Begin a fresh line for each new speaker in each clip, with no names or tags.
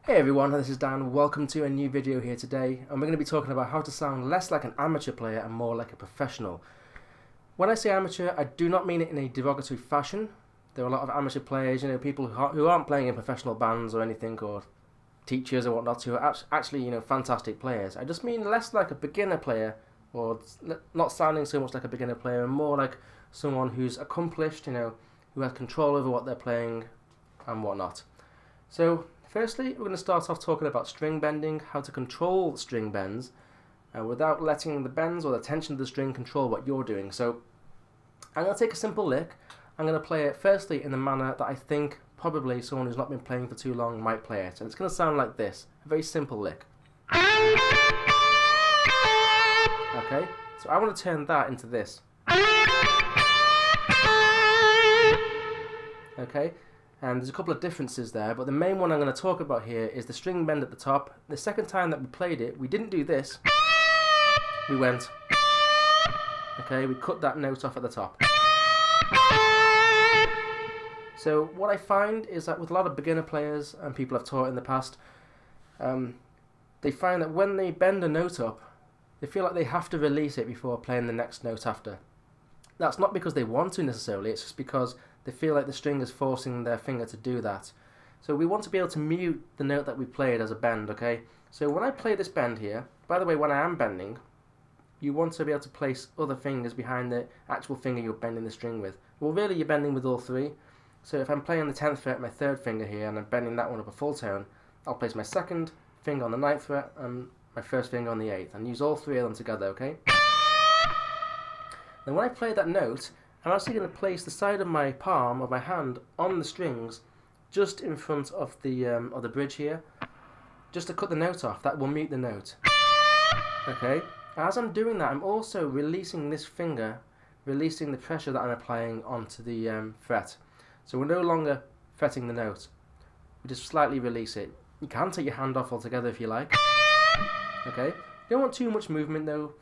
Hey everyone, this is Dan. Welcome to a new video here today, and we're going to be talking about how to sound less like an amateur player and more like a professional. When I say amateur, I do not mean it in a derogatory fashion. There are a lot of amateur players, people who aren't playing in professional bands or anything, or teachers or whatnot, who are actually, fantastic players. I just mean less like a beginner player, or not sounding so much like a beginner player, and more like someone who's accomplished, who has control over what they're playing and whatnot. So, firstly, we're going to start off talking about string bending, how to control string bends without letting the bends or the tension of the string control what you're doing. So I'm going to take a simple lick. I'm going to play it firstly in the manner that I think probably someone who's not been playing for too long might play it. And it's going to sound like this, a very simple lick. Okay, so I want to turn that into this. Okay. And there's a couple of differences there, but the main one I'm going to talk about here is the string bend at the top. The second time that we played it, we didn't do this. We went. Okay, we cut that note off at the top. So what I find is that with a lot of beginner players and people I've taught in the past, they find that when they bend a note up, they feel like they have to release it before playing the next note after. That's not because they want to necessarily, it's just because they feel like the string is forcing their finger to do that. So we want to be able to mute the note that we played as a bend, okay? So when I play this bend here, by the way, when I am bending, you want to be able to place other fingers behind the actual finger you're bending the string with. Well, really, you're bending with all three. So if I'm playing the 10th fret, my third finger here, and I'm bending that one up a full tone, I'll place my second finger on the 9th fret and my first finger on the 8th, and use all three of them together, okay? Then when I play that note, I'm actually going to place the side of my palm of my hand on the strings just in front of the bridge here, just to cut the note off. That will mute the note. Okay. As I'm doing that, I'm also releasing this finger, releasing the pressure that I'm applying onto the fret. So we're no longer fretting the note. We just slightly release it. You can take your hand off altogether if you like. Okay. You don't want too much movement though.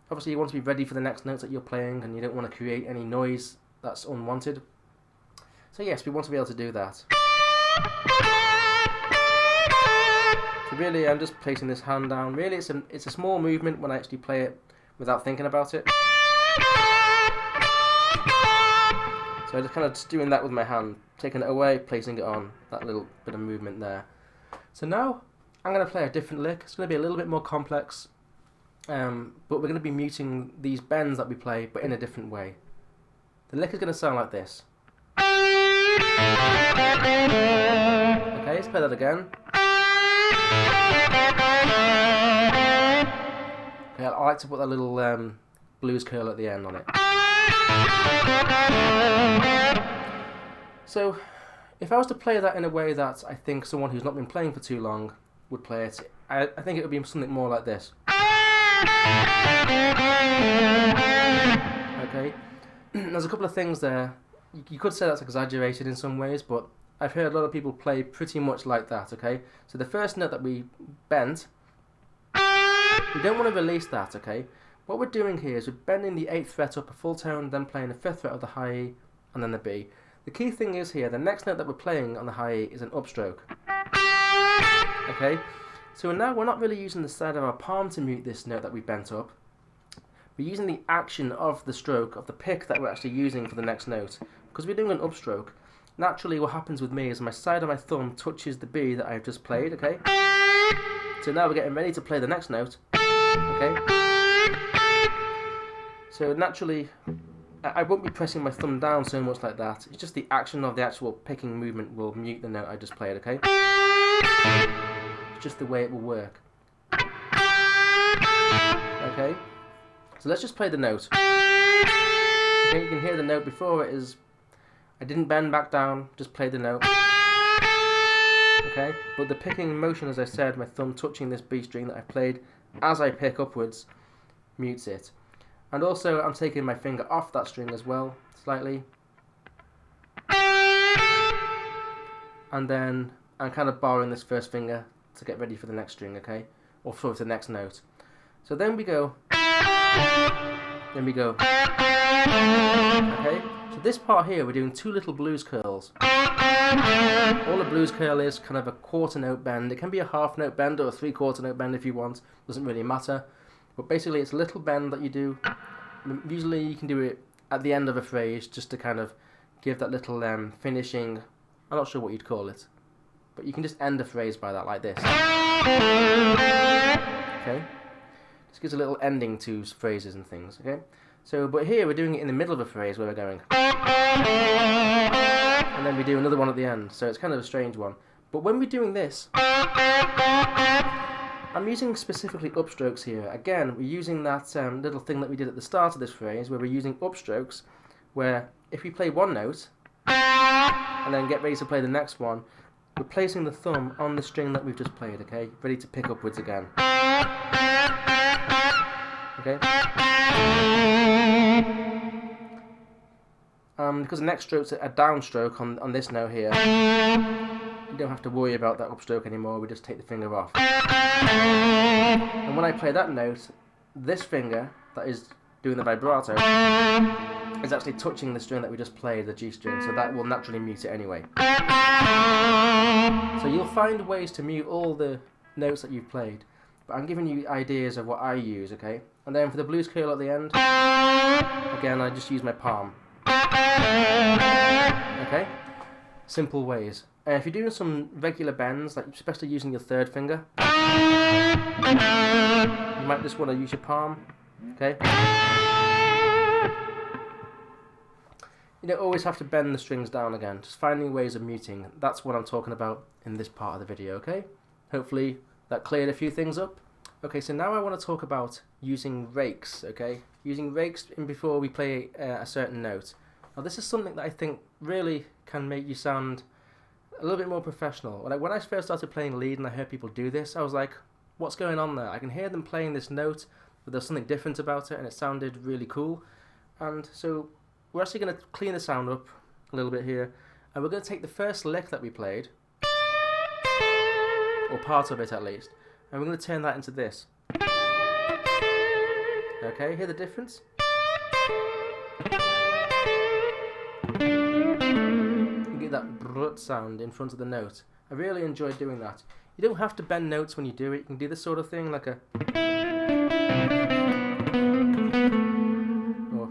Obviously you want to be ready for the next notes that you're playing, and you don't want to create any noise that's unwanted. So yes, we want to be able to do that. So really I'm just placing this hand down. Really it's a small movement when I actually play it without thinking about it. So I'm just kind of just doing that with my hand, taking it away, placing it on, that little bit of movement there. So now I'm going to play a different lick. It's going to be a little bit more complex. But we're going to be muting these bends that we play, but in a different way. The lick is going to sound like this. Okay, let's play that again. Okay, I like to put that little blues curl at the end on it. So, if I was to play that in a way that I think someone who's not been playing for too long would play it, I think it would be something more like this. Okay, there's a couple of things there. You could say that's exaggerated in some ways, but I've heard a lot of people play pretty much like that, okay? So the first note that we bent, we don't want to release that, okay? What we're doing here is we're bending the 8th fret up a full tone, then playing the 5th fret of the high E, and then the B. The key thing is here, the next note that we're playing on the high E is an upstroke. Okay? So now we're not really using the side of our palm to mute this note that we bent up. We're using the action of the stroke, of the pick that we're actually using for the next note. Because we're doing an upstroke, naturally what happens with me is my side of my thumb touches the B that I've just played, okay? So now we're getting ready to play the next note, okay? So naturally, I won't be pressing my thumb down so much like that. It's just the action of the actual picking movement will mute the note I just played, okay? It's just the way it will work. Okay? So let's just play the note. Okay, you can hear the note before it is... I didn't bend back down, just play the note. Okay? But the picking motion, as I said, my thumb touching this B string that I played as I pick upwards, mutes it. And also I'm taking my finger off that string as well, slightly. And then I'm kind of borrowing this first finger to get ready for the next string, okay? Or for the next note. So then we go... Then we go... Okay? So this part here, we're doing two little blues curls. All a blues scale is kind of a quarter note bend. It can be a half note bend or a 3/4 note bend if you want. Doesn't really matter. But basically it's a little bend that you do. Usually you can do it at the end of a phrase just to kind of give that little finishing. I'm not sure what you'd call it. But you can just end a phrase by that, like this. Okay? Just gives a little ending to phrases and things, okay? So, but here we're doing it in the middle of a phrase where we're going. And then we do another one at the end, so it's kind of a strange one. But when we're doing this, I'm using specifically upstrokes here. Again, we're using that little thing that we did at the start of this phrase, where we're using upstrokes, where if we play one note, and then get ready to play the next one, we're placing the thumb on the string that we've just played, okay? Ready to pick upwards again. Okay? Because the next stroke's a downstroke on this note here, you don't have to worry about that upstroke anymore, we just take the finger off. And when I play that note, this finger, that is doing the vibrato, is actually touching the string that we just played, the G string, so that will naturally mute it anyway. So you'll find ways to mute all the notes that you've played, but I'm giving you ideas of what I use, okay? And then for the blues curl at the end, again I just use my palm. Okay? Simple ways. And if you're doing some regular bends, like especially using your third finger, you might just want to use your palm, okay? You don't always have to bend the strings down again, just finding ways of muting. That's what I'm talking about in this part of the video, okay? Hopefully that cleared a few things up. Okay, so now I want to talk about using rakes, okay? Using rakes in before we play a certain note. Now this is something that I think really can make you sound a little bit more professional. When I first started playing lead and I heard people do this, I was like, what's going on there? I can hear them playing this note, but there's something different about it and it sounded really cool. And so we're actually going to clean the sound up a little bit here, and we're going to take the first lick that we played, or part of it at least, and we're going to turn that into this. Okay, hear the difference? You get that brut sound in front of the note. I really enjoy doing that. You don't have to bend notes when you do it. You can do this sort of thing, like a... or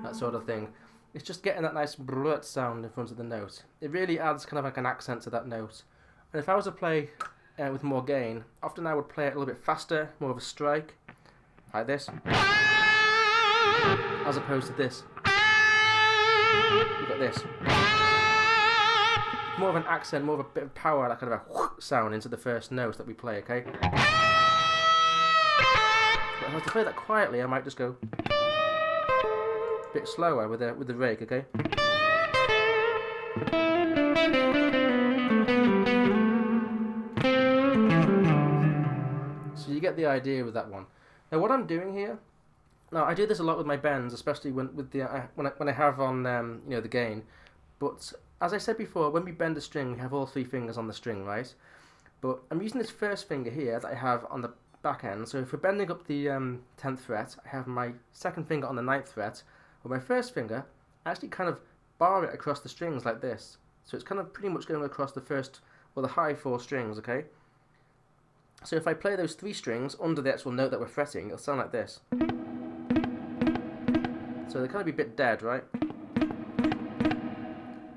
that sort of thing. It's just getting that nice brut sound in front of the note. It really adds kind of like an accent to that note. And if I was to play with more gain, often I would play it a little bit faster, more of a strike, like this, as opposed to this. You've got this. More of an accent, more of a bit of power, that kind of a whoosh sound into the first note that we play, okay? But if I was to play that quietly, I might just go a bit slower with the rake, okay? So you get the idea with that one. Now what I'm doing here, now I do this a lot with my bends, especially when I have on you know, the gain. But as I said before, when we bend a string, we have all three fingers on the string, right? But I'm using this first finger here that I have on the back end. So if we're bending up the 10th fret, I have my second finger on the 9th fret. With my first finger, I actually kind of bar it across the strings like this. So it's kind of pretty much going across the first, or the high 4 strings, okay? So if I play those 3 strings under the actual note that we're fretting, it'll sound like this. So they kind of be a bit dead, right?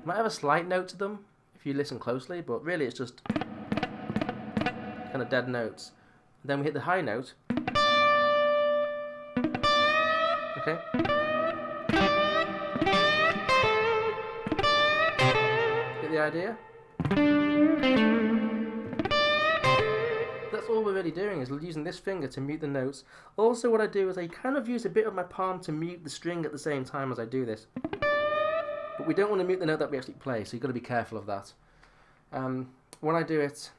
Might have a slight note to them if you listen closely, but really it's just kind of dead notes. And then we hit the high note. Okay? Get the idea? That's all we're really doing, is using this finger to mute the notes. Also what I do is I kind of use a bit of my palm to mute the string at the same time as I do this. But we don't want to mute the note that we actually play, so you've got to be careful of that. When I do it,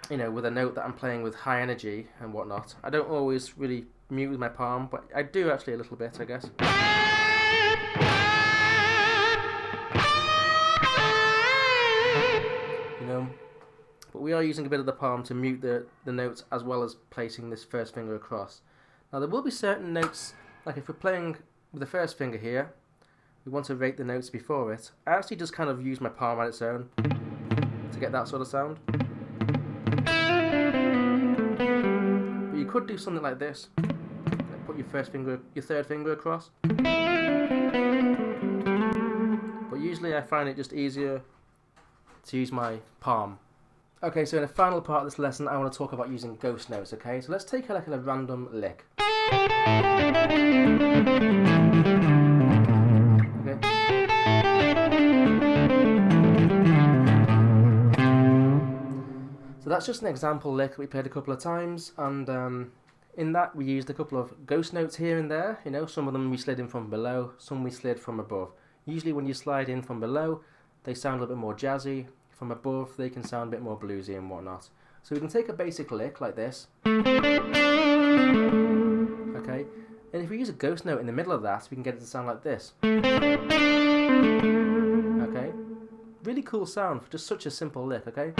you know, with a note that I'm playing with high energy and whatnot, I don't always really mute with my palm, but I do actually a little bit, I guess. You know, but we are using a bit of the palm to mute the notes as well as placing this first finger across. Now there will be certain notes, like if we're playing with the first finger here, we want to rate the notes before it. I actually just kind of use my palm on its own to get that sort of sound. But you could do something like this. Like put your third finger across. But usually I find it just easier to use my palm. Okay, so in the final part of this lesson, I want to talk about using ghost notes, okay? So let's take a random lick. Okay. So that's just an example lick we played a couple of times, and in that we used a couple of ghost notes here and there. You know, some of them we slid in from below, some we slid from above. Usually when you slide in from below, they sound a little bit more jazzy. From above, they can sound a bit more bluesy and whatnot. So we can take a basic lick like this. Okay, and if we use a ghost note in the middle of that, we can get it to sound like this. Okay, really cool sound for just such a simple lick, okay?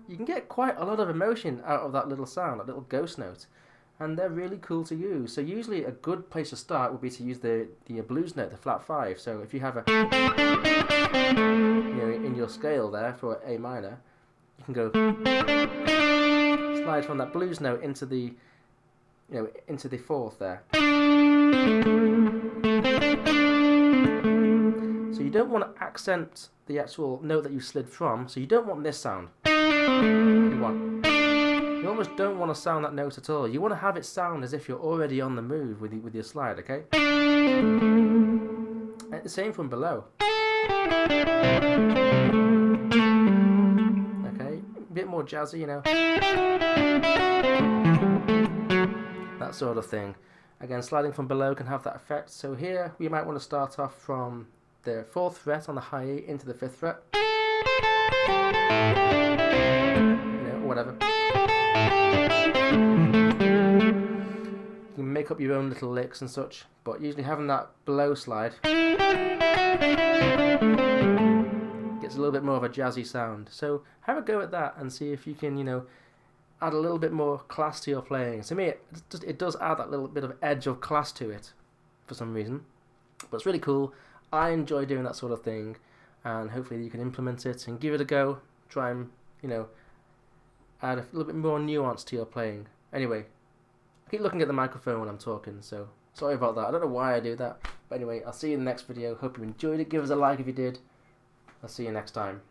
You can get quite a lot of emotion out of that little sound, that little ghost note. And they're really cool to use. So usually a good place to start would be to use the blues note, the flat 5. So if you have a, you know, in your scale there for A minor, you can go slide from that blues note into the, you know, into the 4th there. So you don't want to accent the actual note that you slid from. So you don't want this sound. You almost don't want to sound that note at all. You want to have it sound as if you're already on the move with your slide, okay? And the same from below. Okay, a bit more jazzy, you know. That sort of thing. Again, sliding from below can have that effect. So here we might want to start off from the 4th fret on the high E into the 5th fret. You know, whatever. You can make up your own little licks and such, but usually having that below slide gets a little bit more of a jazzy sound. So have a go at that and see if you can, you know, add a little bit more class to your playing. To me, it does add that little bit of edge of class to it for some reason. But it's really cool. I enjoy doing that sort of thing, and hopefully you can implement it and give it a go. Try and, you know, add a little bit more nuance to your playing. Anyway, I keep looking at the microphone when I'm talking, so sorry about that. I don't know why I do that. But anyway, I'll see you in the next video. Hope you enjoyed it. Give us a like if you did. I'll see you next time.